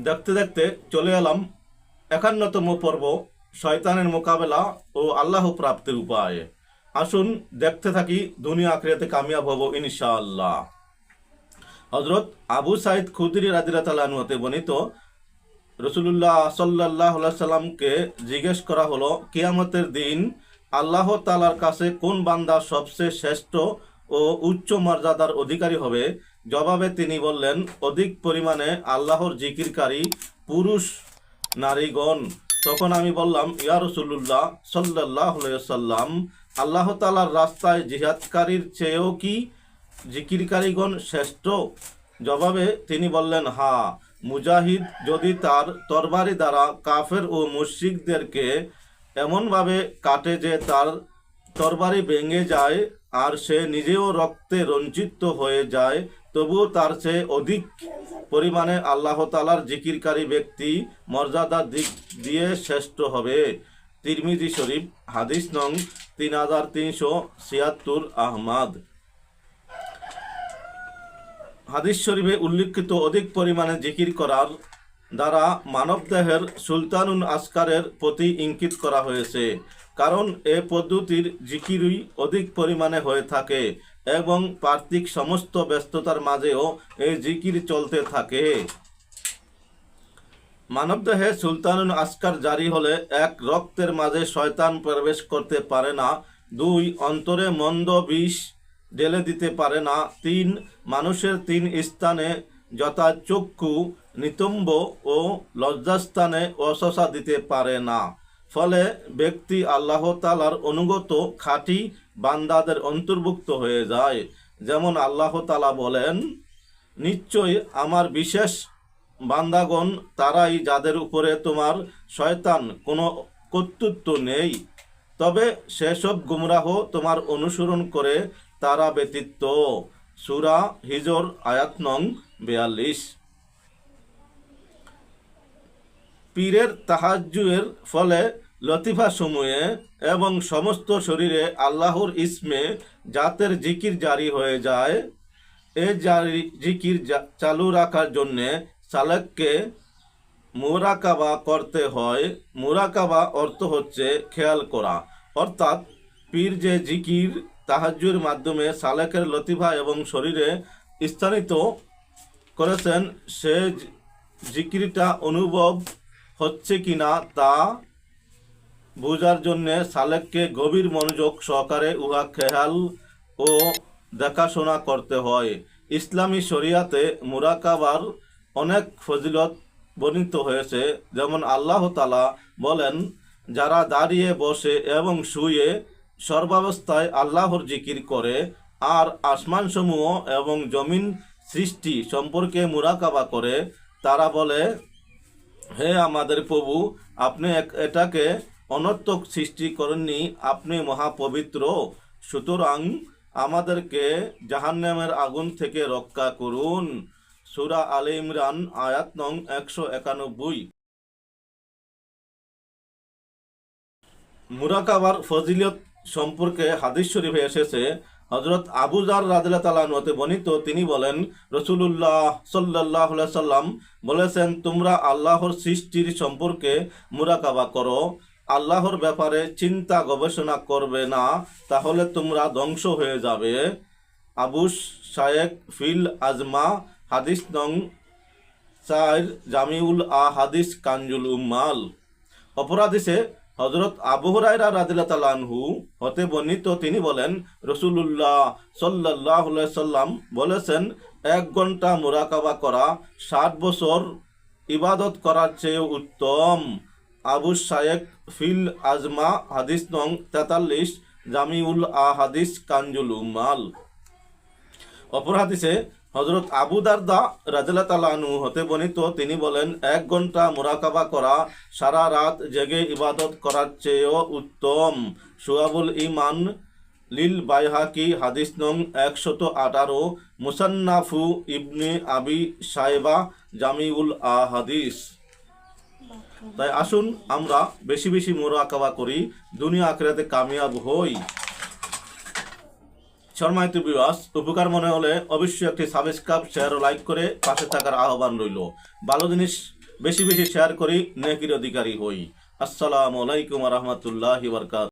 দেখতে দেখতে চলে এলাম 51তম পর্ব, শয়তানের মোকাবেলা ও আল্লাহ প্রাপ্তির উপায়। আসুন দেখতে থাকি, দুনিয়া আখিরাতে কামিয়াব হব ইনশাআল্লাহ। হযরত আবু সাইদ খুদরি রাদিয়াল্লাহু আনহু হতে বর্ণিত, রাসূলুল্লাহ সাল্লাল্লাহু আলাইহি সাল্লামকে জিজ্ঞেস করা হলো, কিয়ামতের দিন আল্লাহ তাআলার কাছে কোন বান্দা সবচেয়ে শ্রেষ্ঠ ও উচ্চ মর্যাদার অধিকারী হবে? জবাবে তিনি বললেন, অধিক পরিমাণে আল্লাহর জিকিরকারী পুরুষ নারীগণ। তখন আমি বললাম, ইয়া রাসূলুল্লাহ সাল্লাল্লাহু আলাইহি ওয়াসাল্লাম, আল্লাহ তাআলার রাস্তায় জিহাদকারীর চেয়েও কি জিকিরকারীগণ শ্রেষ্ঠ? জবাবে তিনি বললেন, হ্যাঁ, মুজাহিদ যদি তার তরবারি দ্বারা কাফের ও মুশরিকদেরকে এমনভাবে কাটে যে তার তরবারি ভেঙে যায় আর সে নিজেও রক্তে রঞ্জিত হয়ে যায়, তবুও তার চেয়ে অধিক পরিমাণে আল্লাহ তাআলার জিকিরকারী ব্যক্তি মর্যাদার দিক দিয়ে শ্রেষ্ঠ হবে। তিরমিজি শরীফ, হাদিস নং 3376, আহমদ। হাদিস শরীফে উল্লিখিত অধিক পরিমাণে জিকির করার দ্বারা মানবদেহের সুলতানুল আসকারের প্রতি ইঙ্গিত করা হয়েছে, কারণ এ পদ্ধতির জিকিরই অধিক পরিমাণে হয়ে থাকে এবং পার্থিক সমস্ত ব্যস্ততার মাঝেও এই জিকির চলতে থাকে। মানবদেহে সুলতানুল আসকার জারি হলে, এক, রক্তের মাঝে শয়তান প্রবেশ করতে পারে না; দুই, অন্তরে মন্দ বিষ ঢেলে দিতে পারে না; তিন, মানুষের তিন স্থানে যথা চক্ষু, নিতম্ব ও লজ্জাস্থানে অশসা দিতে পারে না। ফলে ব্যক্তি আল্লাহ তাআলার অনুগত খাঁটি বান্দাদের অন্তর্ভুক্ত হয়ে যায়। যেমন আল্লাহ তাআলা বলেন, নিশ্চয়ই আমার বিশেষ বান্দাগণ তারাই যাদের উপরে তোমার শয়তান কোনো কর্তৃত্ব নেই, তবে সেসব গুমরাহ তোমার অনুসরণ করে তারা ব্যতীত। সূরা হিজর, আয়াত নং 42। পীরের তাহাজ্জুদের ফলে লতিফা সমূহে এবং সমস্ত শরীরে আল্লাহর ইসমে জাতের জিকির জারি হয়ে যায়। এই জিকির চালু রাখার জন্যে সালেককে মুরাকাবা করতে হয়। মুরাকাবা অর্থ হচ্ছে খেয়াল করা, অর্থাৎ পীর যে জিকির তাহাজ্জুদের মাধ্যমে সালেকের লতিফা এবং শরীরে স্থানিত করেছেন, সে জিকিরটা অনুভব হচ্ছে কিনা তা বোঝার জন্যে সালেককে গভীর মনোযোগ সহকারে উহা খেয়াল ও দেখাশোনা করতে হয়। ইসলামী শরিয়াতে মুরাকাবার অনেক ফজিলত বর্ণিত হয়েছে। যেমন আল্লাহ তাআলা বলেন, যারা দাঁড়িয়ে, বসে এবং শুয়ে সর্বাবস্থায় আল্লাহর জিকির করে আর আসমানসমূহ এবং জমিন সৃষ্টি সম্পর্কে মুরাকাবা করে, তারা বলে, হে আমাদের প্রভু, আপনি এটাকে অনর্থক সৃষ্টি করেননি, আপনি মহাপবিত্র, সুতরাং আমাদেরকে জাহান্নামের আগুন থেকে রক্ষা করুন। সূরা আলে ইমরান, আয়াত নং 191। মুরাকাবার ফজিলত সম্পর্কে হাদিস শরীফে এসেছে। হযরত আবু যার রাদিয়াল্লাহু তাআলা আনহু হতে বর্ণিত, তিনি বলেন, রাসূলুল্লাহ সাল্লাল্লাহু আলাইহি সাল্লাম বলেছেন, তোমরা আল্লাহর সৃষ্টির সম্পর্কে মুরাকাবা করো। আল্লাহর ব্যাপারে চিন্তা গবেষণা করবে না, তাহলে তোমরা ধ্বংস হয়ে যাবে। আবু শায়েখ ফিল আজমা, হাদিস নং 4, জামিউল আহাদিস, কানজুল উম্মাল। অপর হাদিসে হযরত আবু হুরায়রা রাদিয়াল্লাহু আনহু হতে বর্ণিত, তিনি বলেন, রাসূলুল্লাহ সাল্লাল্লাহু আলাইহি সাল্লাম বলেছেন, 1 ঘন্টা মুরাকাবা করা 60 বছর ইবাদত করার চেয়ে উত্তম। আবু শায়েখ ফিল আজমা, হাদিস নং 43, জামিউল আহাদিস, কানজুল উম্মাল। অপর হাদিসে হযরত আবু দারদা রাদিয়াল্লাহু তাআলা আনহু হতে বর্ণিত, তিনি বলেন, 1 ঘন্টা মুরাকাবা করা সারা রাত জেগে ইবাদত করার চেয়েও উত্তম। শুআবুল ঈমান লিল বাইহাকি, হাদিস নং 118, মুসান্নাফু ইবনে আবি শায়বা, জামিউল আহাদিস। তাই আসুন আমরা বেশি বেশি মুরাকাবা করি, দুনিয়া আখিরাতে কামিয়াব হই। সম্মানিত ভিউয়ার্স, উপকার মনে হলে অবশ্যই একটি সাবস্ক্রাইব, শেয়ার ও লাইক করে পাশে থাকার আহ্বান রইল। ভালো জিনিস বেশি বেশি শেয়ার করি, নেকির অধিকারী হই। আসসালামু আলাইকুম ওয়া রাহমাতুল্লাহি ওয়া বারাকাতুহু।